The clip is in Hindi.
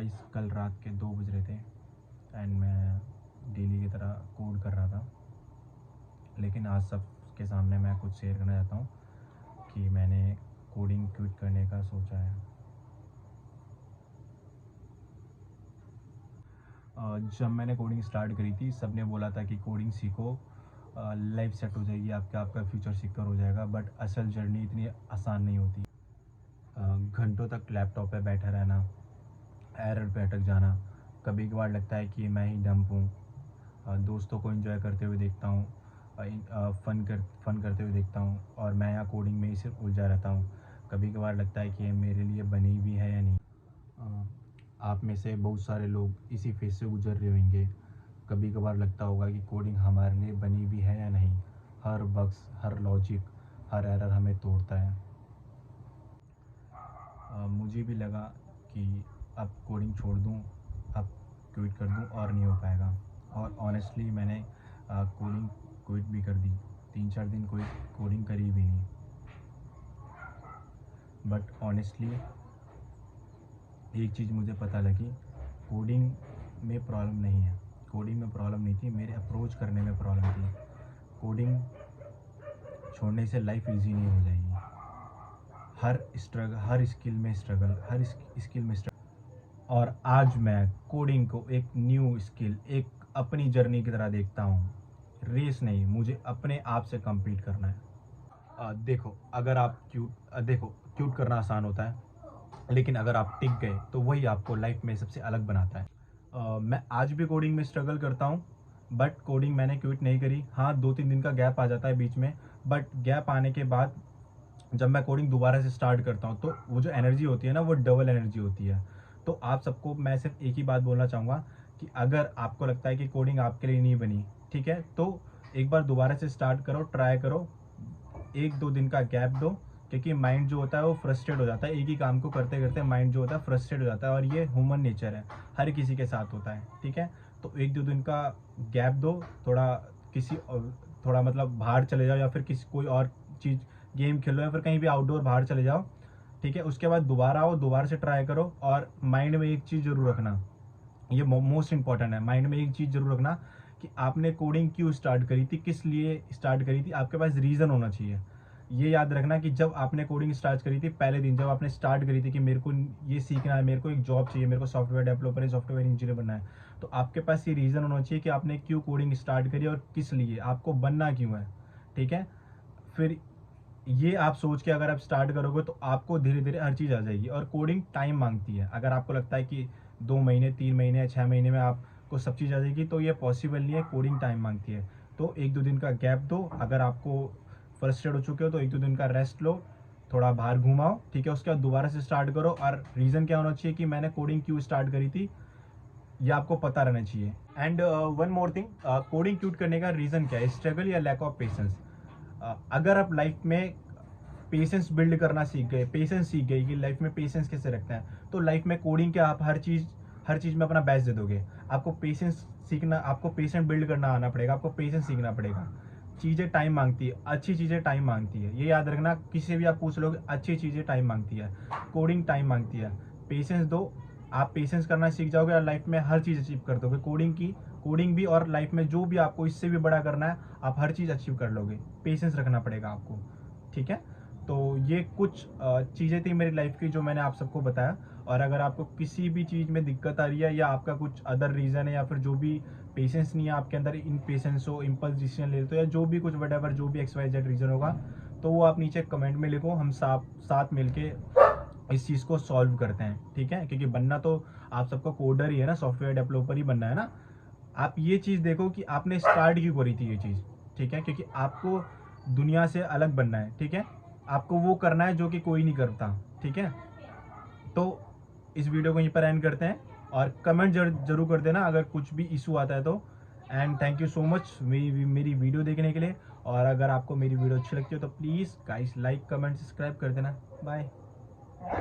गाइस कल रात के 2 बज रहे थे एंड मैं डेली की तरह कोड कर रहा था, लेकिन आज सबके सामने मैं कुछ शेयर करना चाहता हूँ कि मैंने कोडिंग क्विट करने का सोचा है। जब मैंने कोडिंग स्टार्ट करी थी सबने बोला था कि कोडिंग सीखो, लाइफ सेट हो जाएगी, आपका फ्यूचर सिक्योर हो जाएगा, बट असल जर्नी इतनी आसान नहीं होती। घंटों तक लैपटॉप पे बैठा रहना, एरर पे अटक जाना, कभी कभार लगता है कि मैं ही डंप हूँ। दोस्तों को एंजॉय करते हुए देखता हूँ, फ़न करते हुए देखता हूँ और मैं यहाँ कोडिंग में ही सिर्फ उलझा रहता हूँ। कभी कभार लगता है कि ये मेरे लिए बनी भी है या नहीं। आप में से बहुत सारे लोग इसी फेज से गुजर रहे होंगे। कभी कभार लगता होगा कि कोडिंग हमारे लिए बनी भी है या नहीं। हर बग्स, हर लॉजिक, हर एरर हमें तोड़ता है। मुझे भी लगा कि अब कोडिंग छोड़ दूँ, अब क्विट कर दूँ और नहीं हो पाएगा। और ऑनेस्टली मैंने कोडिंग क्विट भी कर दी। 3-4 दिन कोई कोडिंग करी भी नहीं। बट ऑनेस्टली एक चीज़ मुझे पता लगी, कोडिंग में प्रॉब्लम नहीं है। कोडिंग में प्रॉब्लम नहीं थी, मेरे अप्रोच करने में प्रॉब्लम थी। कोडिंग छोड़ने से लाइफ इजी नहीं हो जाएगी। हर स्किल में स्ट्रगल। और आज मैं कोडिंग को एक न्यू स्किल, एक अपनी जर्नी की तरह देखता हूँ। रेस नहीं, मुझे अपने आप से कम्पीट करना है। देखो, अगर आप क्यूट करना आसान होता है, लेकिन अगर आप टिक गए तो वही आपको लाइफ में सबसे अलग बनाता है। मैं आज भी कोडिंग में स्ट्रगल करता हूँ, बट कोडिंग मैंने क्विट नहीं करी। हाँ, 2-3 दिन का गैप आ जाता है बीच में, बट गैप आने के बाद जब मैं कोडिंग दोबारा से स्टार्ट करता हूँ तो वो जो एनर्जी होती है ना, वो डबल एनर्जी होती है। तो आप सबको मैं सिर्फ एक ही बात बोलना चाहूँगा कि अगर आपको लगता है कि कोडिंग आपके लिए नहीं बनी, ठीक है, तो एक बार दोबारा से स्टार्ट करो, ट्राई करो। 1-2 दिन का गैप दो, क्योंकि माइंड जो होता है वो फ्रस्ट्रेट हो जाता है। एक ही काम को करते करते माइंड जो होता है फ्रस्ट्रेट हो जाता है, और ये ह्यूमन नेचर है, हर किसी के साथ होता है, ठीक है। तो 1-2 दिन का गैप दो, थोड़ा मतलब बाहर चले जाओ, या फिर कोई और चीज़, गेम खेलो, या फिर कहीं भी आउटडोर बाहर चले जाओ, ठीक है। उसके बाद दोबारा आओ, दोबारा से ट्राई करो। और माइंड में एक चीज़ जरूर रखना, ये मोस्ट इंपॉर्टेंट है, माइंड में एक चीज़ जरूर रखना कि आपने कोडिंग क्यों स्टार्ट करी थी, किस लिए स्टार्ट करी थी, आपके पास रीज़न होना चाहिए। ये याद रखना कि जब आपने कोडिंग स्टार्ट करी थी, पहले दिन जब आपने स्टार्ट करी थी कि मेरे को ये सीखना है, मेरे को एक जॉब चाहिए, मेरे को सॉफ्टवेयर डेवलपर या सॉफ्टवेयर इंजीनियर बनना है, तो आपके पास ये रीज़न होना चाहिए कि आपने क्यों कोडिंग स्टार्ट करी और किस लिए, आपको बनना क्यों है, ठीक है। फिर ये आप सोच के अगर आप स्टार्ट करोगे तो आपको धीरे धीरे हर चीज़ आ जाएगी। और कोडिंग टाइम मांगती है। अगर आपको लगता है कि 2 महीने, 3 महीने या 6 महीने में आपको सब चीज़ आ जाएगी, तो ये पॉसिबल नहीं है। कोडिंग टाइम मांगती है। तो 1-2 दिन का गैप दो। अगर आपको फ्रस्ट्रेट हो चुके हो तो 1-2 दिन का रेस्ट लो, थोड़ा बाहर घुमाओ, ठीक है। उसके बाद दोबारा से स्टार्ट करो। और रीज़न क्या होना चाहिए कि मैंने कोडिंग क्यों स्टार्ट करी थी, ये आपको पता रहना चाहिए। And one more thing, coding quit करने का रीज़न क्या है, स्ट्रगल या लैक ऑफ पेशेंस। अगर आप लाइफ में पेशेंस बिल्ड करना सीख गए, पेशेंस सीख गए कि लाइफ में पेशेंस कैसे रखते हैं, तो लाइफ में कोडिंग के आप हर चीज़ में अपना बेस्ट दे दोगे। आपको पेशेंस सीखना, आपको पेशेंस बिल्ड करना आना पड़ेगा, आपको पेशेंस सीखना पड़ेगा। चीज़ें टाइम मांगती है, अच्छी चीज़ें टाइम मांगती है, ये याद रखना। किसी से भी आप पूछ लोगे, अच्छी चीज़ें टाइम मांगती है, कोडिंग टाइम मांगती है। पेशेंस दो, आप पेशेंस करना सीख जाओगे और लाइफ में हर चीज़ अचीव कर दोगे। कोडिंग भी, और लाइफ में जो भी आपको इससे भी बड़ा करना है, आप हर चीज़ अचीव कर लोगे। पेशेंस रखना पड़ेगा आपको, ठीक है। तो ये कुछ चीज़ें थी मेरी लाइफ की जो मैंने आप सबको बताया। और अगर आपको किसी भी चीज़ में दिक्कत आ रही है, या आपका कुछ अदर रीज़न है, या फिर जो भी पेशेंस नहीं है आपके अंदर, इन पेशेंस हो, इम्पल्स डिसीजन ले लेते हो, या जो भी कुछ वट जो भी XYZ रीज़न होगा, तो वो आप नीचे कमेंट में लिखो। हम साथ मिलके इस चीज़ को सॉल्व करते हैं, ठीक है। क्योंकि बनना तो आप सबको कोडर ही है ना, सॉफ्टवेयर डेवलपर ही बनना है ना। आप ये चीज़ देखो कि आपने स्टार्ट क्यों करी थी ये चीज़, ठीक है। क्योंकि आपको दुनिया से अलग बनना है, ठीक है। आपको वो करना है जो कि कोई नहीं करता, ठीक है। तो इस वीडियो को यहीं पर एंड करते हैं, और कमेंट जरूर कर देना अगर कुछ भी इशू आता है तो। And thank you so much मेरी वीडियो देखने के लिए। और अगर आपको मेरी वीडियो अच्छी लगती हो तो please guys like, comment, subscribe कर देना। बाय।